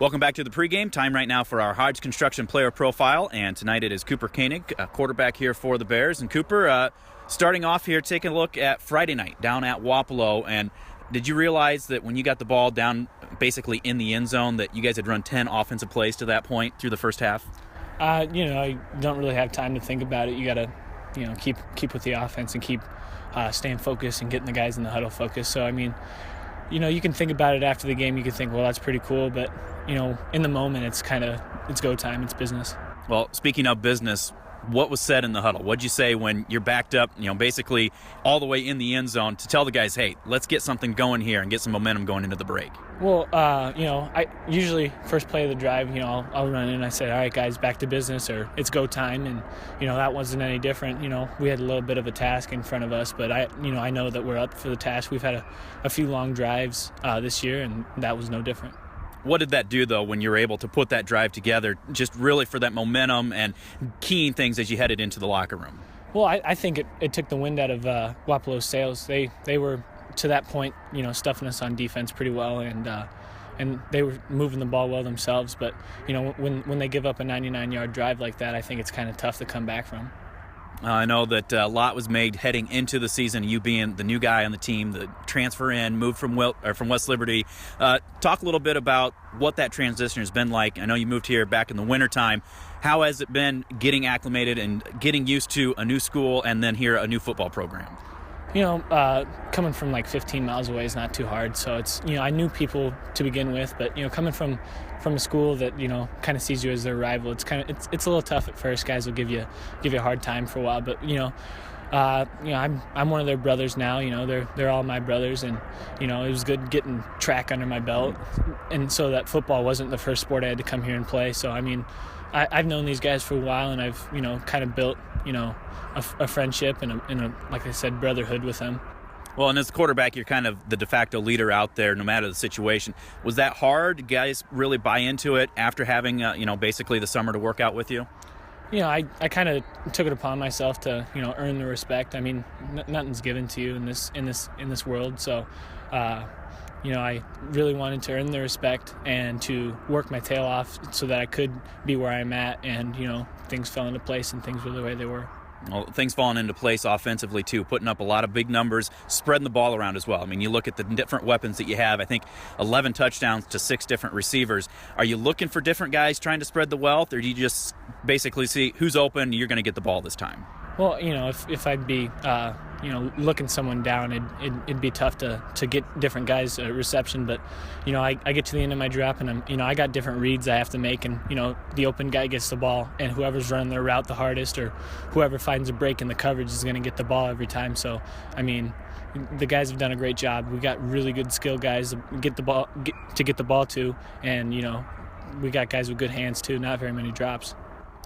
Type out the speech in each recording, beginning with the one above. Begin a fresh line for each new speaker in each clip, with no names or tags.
Welcome back to the pregame. Time right now for our Hodge Construction Player Profile, and tonight it is Cooper Koenig, a quarterback here for the Bears. And Cooper, starting off here, taking a look at Friday night down at Wapello, and did you realize that when you got the ball down basically in the end zone that you guys had run 10 offensive plays to that point through the first half?
You don't really have time to think about it. You got to, keep with the offense and keep staying focused and getting the guys in the huddle focused. So, you can think about it after the game. You can think, well, that's pretty cool. But, in the moment, it's go time. It's business.
Well, speaking of business, what was said in the huddle? What'd you say when you're backed up, basically all the way in the end zone to tell the guys, hey, let's get something going here and get some momentum going into the break?
Well, I usually first play of the drive, I'll run in and I say, all right, guys, back to business, or it's go time. And, that wasn't any different. We had a little bit of a task in front of us, but I know that we're up for the task. We've had a few long drives this year, and that was no different.
What did that do, though, when you were able to put that drive together, just really for that momentum and keying things as you headed into the locker room?
Well, I think it took the wind out of Wapelo's sails. They were, to that point, stuffing us on defense pretty well, and they were moving the ball well themselves. But, when they give up a 99-yard drive like that, I think it's kind of tough to come back from.
I know that a lot was made heading into the season, you being the new guy on the team, the transfer in, moved from West Liberty. Talk a little bit about what that transition has been like. I know you moved here back in the wintertime. How has it been getting acclimated and getting used to a new school and then here a new football program?
Coming from like 15 miles away is not too hard. So it's, I knew people to begin with, but, coming from a school that, kind of sees you as their rival, it's a little tough at first. Guys will give you a hard time for a while, but, I'm one of their brothers now. They're all my brothers, and, it was good getting track under my belt. And so that football wasn't the first sport I had to come here and play. So, I've known these guys for a while, and I've, kind of built, a friendship and a, like I said, brotherhood with them.
Well, and as a quarterback, you're kind of the de facto leader out there, no matter the situation. Was that hard? Did guys really buy into it after having, basically the summer to work out with you?
I kind of took it upon myself to, earn the respect. Nothing's given to you in this world. So, I really wanted to earn the respect and to work my tail off so that I could be where I'm at, and, things fell into place and things were the way they were.
Well, things falling into place offensively, too, putting up a lot of big numbers, spreading the ball around as well. You look at the different weapons that you have. I think 11 touchdowns to 6 different receivers. Are you looking for different guys trying to spread the wealth, or do you just basically see who's open, you're going to get the ball this time?
Well, if I'd be, looking someone down, it'd be tough to get different guys a reception. But, I get to the end of my drop, and I got different reads I have to make, and, the open guy gets the ball, and whoever's running their route the hardest, or whoever finds a break in the coverage is going to get the ball every time. So, the guys have done a great job. We got really good skill guys to get the ball to, and, we got guys with good hands too. Not very many drops.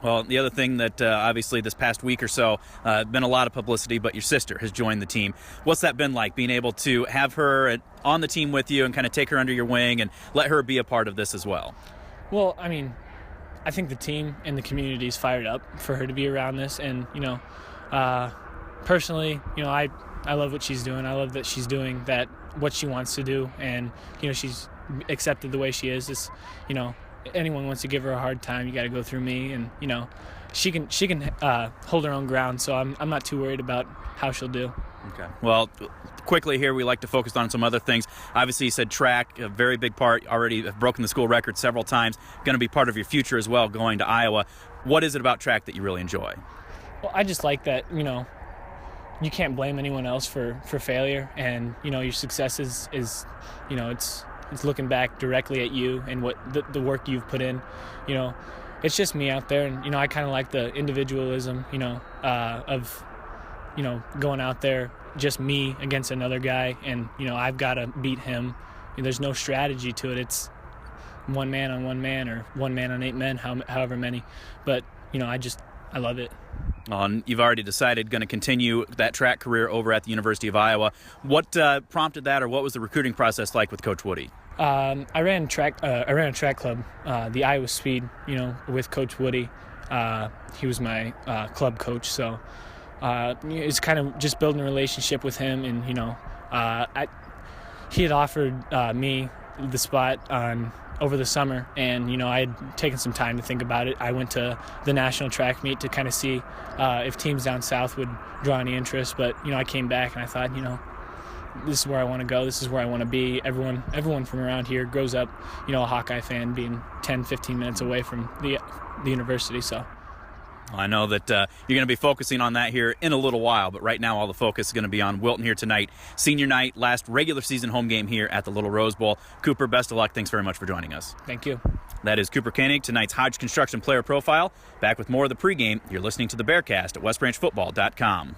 Well, the other thing that obviously this past week or so, been a lot of publicity, but your sister has joined the team. What's that been like, being able to have her on the team with you and kind of take her under your wing and let her be a part of this as well?
Well, I think the team and the community is fired up for her to be around this. And, personally, I love what she's doing. I love that she's doing what she wants to do. And, she's accepted the way she is. It's, anyone wants to give her a hard time, you got to go through me, and she can hold her own ground. So I'm not too worried about how she'll do.
Okay. Well, quickly here, we like to focus on some other things. Obviously, you said track, a very big part. Already have broken the school record several times. Going to be part of your future as well, going to Iowa. What is it about track that you really enjoy?
Well, I just like that. You can't blame anyone else for failure, and your success is it's looking back directly at you and what the work you've put in. It's just me out there, and I kind of like the individualism, of going out there, just me against another guy, and I've got to beat him. There's no strategy to it. It's one man on one man, or one man on 8 men, however many. But I love it.
You've already decided going to continue that track career over at the University of Iowa. What prompted that, or what was the recruiting process like with Coach Woody?
I ran a track club, the Iowa Speed, with Coach Woody. He was my club coach, so it's kind of just building a relationship with him, and he had offered me the spot on over the summer, and I had taken some time to think about it. I went to the national track meet to kind of see if teams down south would draw any interest, but I came back and I thought, this is where I want to go. This is where I want to be. Everyone from around here grows up, a Hawkeye fan, being 10-15 minutes away from the university. So
I know that you're going to be focusing on that here in a little while, but right now all the focus is going to be on Wilton here tonight. Senior night, last regular season home game here at the Little Rose Bowl. Cooper, best of luck. Thanks very much for joining us.
Thank you.
That is Cooper Koenig, tonight's Hodge Construction Player Profile. Back with more of the pregame. You're listening to the Bearcast at westbranchfootball.com.